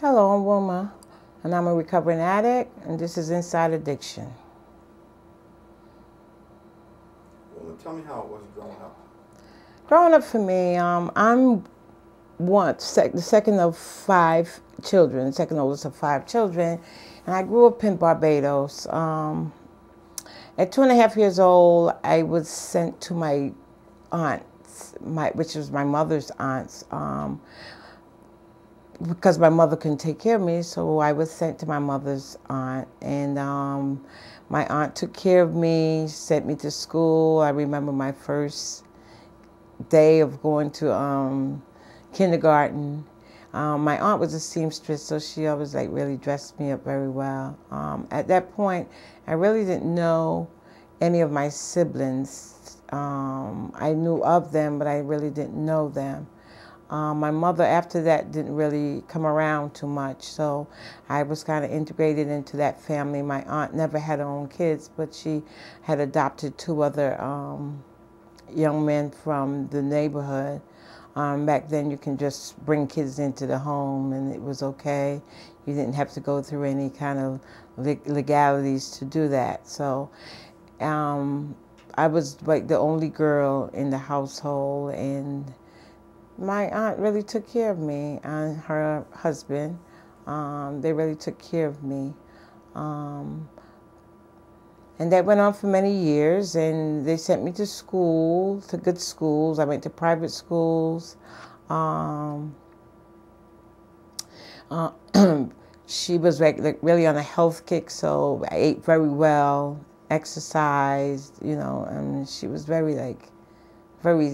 Hello, I'm Wilma, and I'm a recovering addict, and this is Inside Addiction. Well, tell me how it was growing up. Growing up for me, I'm the second of five children, second oldest of five children, and I grew up in Barbados. At 2.5 years old, I was sent to my aunt's, which was my mother's aunt's, because my mother couldn't take care of me, so I was sent to my mother's aunt, and my aunt took care of me, sent me to school. I remember my first day of going to kindergarten. My aunt was a seamstress, so she always really dressed me up very well. At that point, I really didn't know any of my siblings. I knew of them, but I really didn't know them. My mother, after that, didn't really come around too much, so I was kind of integrated into that family. My aunt never had her own kids, but she had adopted two other young men from the neighborhood. Back then, you can just bring kids into the home, and it was okay. You didn't have to go through any kind of legalities to do that. So I was like the only girl in the household, and my aunt really took care of me and her husband. They really took care of me. And that went on for many years, and they sent me to school, to good schools. I went to private schools. Um, uh, she was like really on a health kick, so I ate very well, exercised, and she was very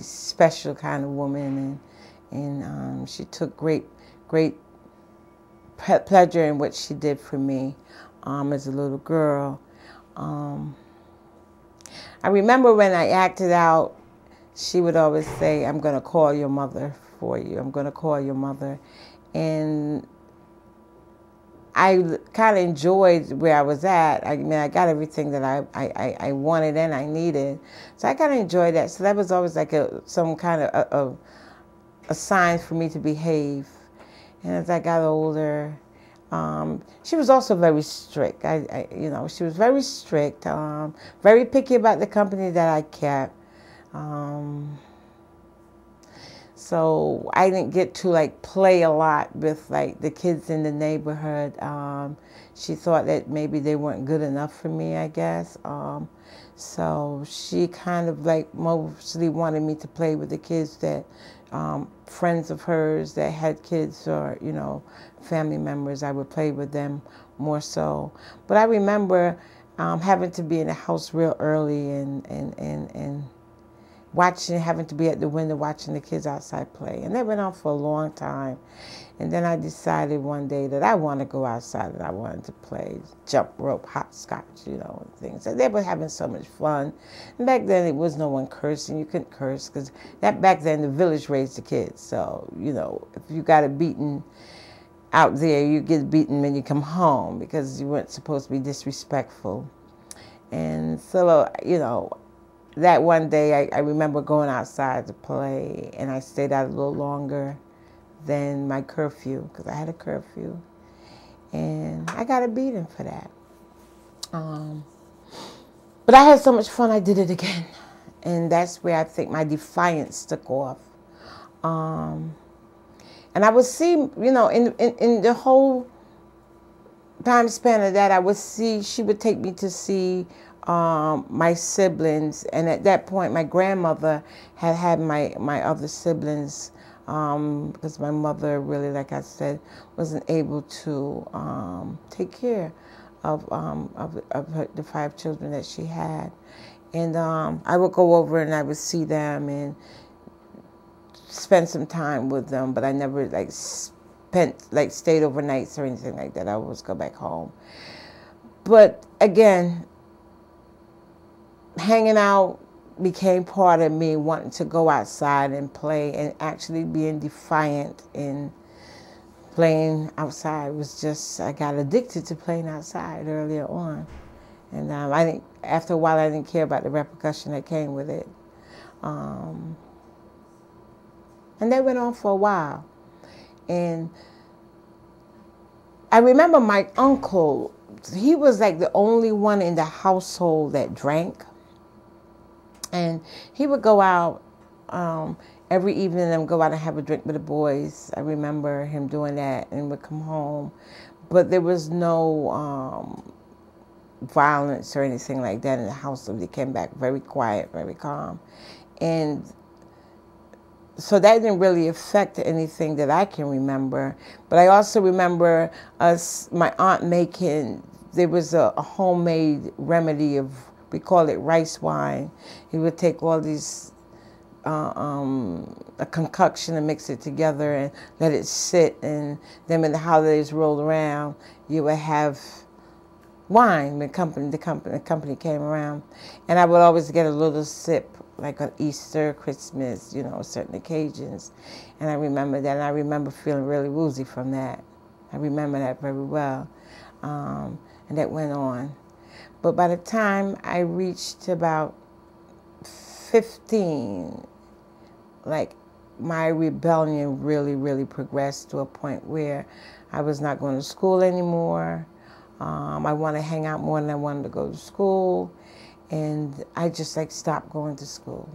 special kind of woman, and she took great pleasure in what she did for me as a little girl. I remember when I acted out, she would always say, "I'm going to call your mother for you. I'm going to call your mother." And I kind of enjoyed where I was at. I mean, I got everything that I wanted and I needed. So I kind of enjoyed that. So that was always like some kind of a sign for me to behave. And as I got older, she was also very strict. She was very strict, very picky about the company that I kept. So I didn't get to play a lot with the kids in the neighborhood. She thought that maybe they weren't good enough for me, I guess. So she kind of mostly wanted me to play with the kids that friends of hers that had kids, or family members. I would play with them more so. But I remember having to be in the house real early and having to be at the window watching the kids outside play. And that went on for a long time. And then I decided one day that I want to go outside and I wanted to play jump rope, hopscotch, and things. And they were having so much fun. And back then it was no one cursing. You couldn't curse because back then the village raised the kids. So, if you got a beating out there, you get beaten when you come home because you weren't supposed to be disrespectful. And so, that one day I remember going outside to play, and I stayed out a little longer than my curfew because I had a curfew, and I got a beating for that. But I had so much fun, I did it again, and that's where I think my defiance took off. And I would see, in the whole time span of that, she would take me to see my siblings, and at that point my grandmother had my other siblings, because my mother really, like I said, wasn't able to take care of the five children that she had. And I would go over and I would see them and spend some time with them, but I never stayed overnights or anything like that. I would always go back home. But again, hanging out became part of me wanting to go outside and play, and actually being defiant in playing outside was just, I got addicted to playing outside earlier on. And after a while I didn't care about the repercussion that came with it. And that went on for a while. And I remember my uncle, he was like the only one in the household that drank. And he would go out every evening and go out and have a drink with the boys. I remember him doing that and would come home. But there was no violence or anything like that in the house. So they came back very quiet, very calm. And so that didn't really affect anything that I can remember. But I also remember my aunt making, there was a homemade remedy of, we call it rice wine. He would take all these, a concoction and mix it together and let it sit. And then when the holidays rolled around, you would have wine. The company came around. And I would always get a little sip, like on Easter, Christmas, you know, certain occasions. And I remember that. And I remember feeling really woozy from that. I remember that very well. And that went on. But by the time I reached about 15, like my rebellion really, really progressed to a point where I was not going to school anymore. I wanted to hang out more than I wanted to go to school. And I just like stopped going to school.